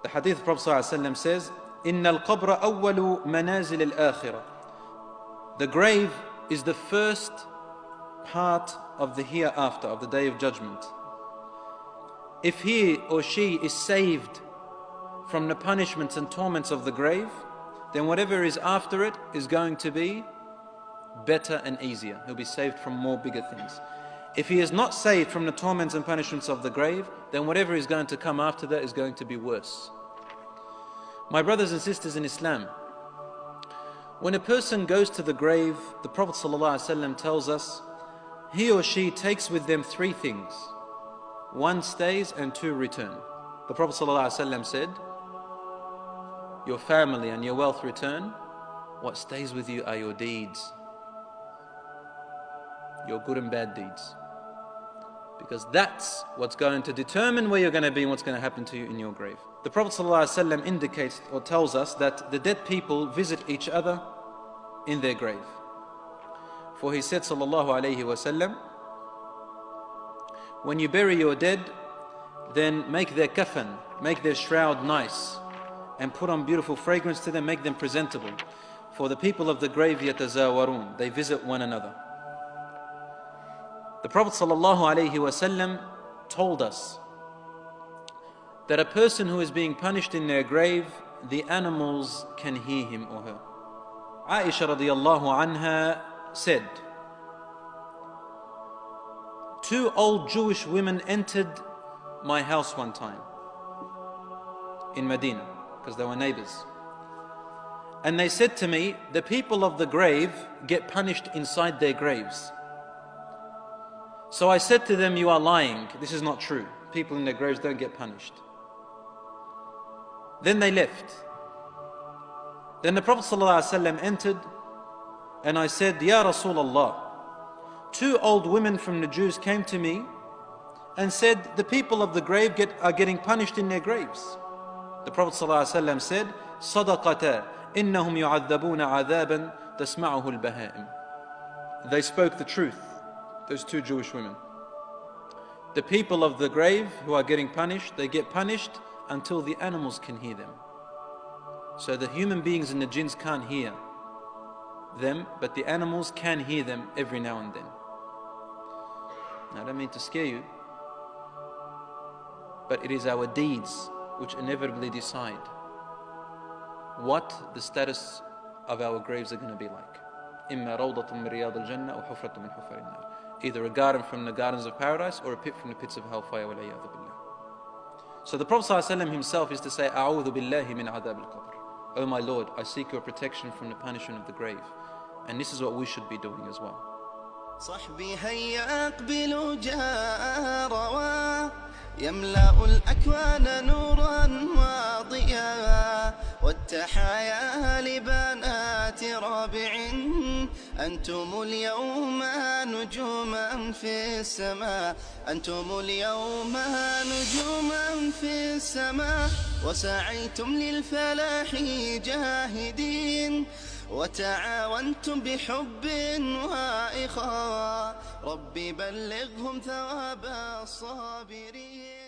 The hadith of Prophet ﷺ says, إِنَّ الْقَبْرَ أَوَّلُ مَنَازِلِ الْآخِرَةِ. The grave is the first part of the hereafter, of the Day of Judgment. If he or she is saved from the punishments and torments of the grave, then whatever is after it is going to be better and easier. He'll be saved from more bigger things. If he is not saved from the torments and punishments of the grave, then whatever is going to come after that is going to be worse. My brothers and sisters in Islam, when a person goes to the grave, the Prophet ﷺ tells us, he or she takes with them three things. One stays and two return. The Prophet ﷺ said, your family and your wealth return. What stays with you are your deeds, your good and bad deeds. Because that's what's going to determine where you're going to be and what's going to happen to you in your grave. The Prophet ﷺ indicates or tells us that the dead people visit each other in their grave. For he said, sallallahu alayhi wasallam, when you bury your dead, then make their kafan, make their shroud nice, and put on beautiful fragrance to them, make them presentable. For the people of the grave, yatazawarun, they visit one another. The Prophet ﷺ told us that a person who is being punished in their grave, the animals can hear him or her. Aisha radiallahu anha said, two old Jewish women entered my house one time in Medina, because they were neighbors. And they said to me, the people of the grave get punished inside their graves. So I said to them, you are lying. This is not true. People in their graves don't get punished. Then they left. Then the Prophet ﷺ entered, and I said, Ya Rasulullah, two old women from the Jews came to me and said, the people of the grave are getting punished in their graves. The Prophet ﷺ said, Sadaqata, innahum yu'adhabuna adhaban tasma'uhu al-baha'im. They spoke the truth, those two Jewish women. The people of the grave who are getting punished, they get punished until the animals can hear them. So the human beings and the jinns can't hear them, but the animals can hear them every now and then. Now, I don't mean to scare you, but it is our deeds which inevitably decide what the status of our graves are going to be like. إِمَّا رَوْضَةٌ مِّن رِيَاضِ الْجَنَّةِ وَحُفْرَةٌ مِّن حُفَرِ النَّارِ. Either a garden from the gardens of paradise or a pit from the pits of hellfire. وَالْعِيَاذُ بِاللَّهِ. So the Prophet ﷺ himself is to say, أَعُوذُ بِاللَّهِ مِنْ عَذَابِ الْقَبْرِ. Oh my Lord, I seek your protection from the punishment of the grave. And this is what we should be doing as well. صحبي هيا أقبلوا جاء روا يملأ الأكوان نورا وضياء والتحايا لبنات رابع أنتم اليوم نجوما في السماء أنتم اليوم نجوما في السماء وسعيتم للفلاح جاهدين وتعاونتم بحب وإخاء ربي بلغهم ثواب الصابرين.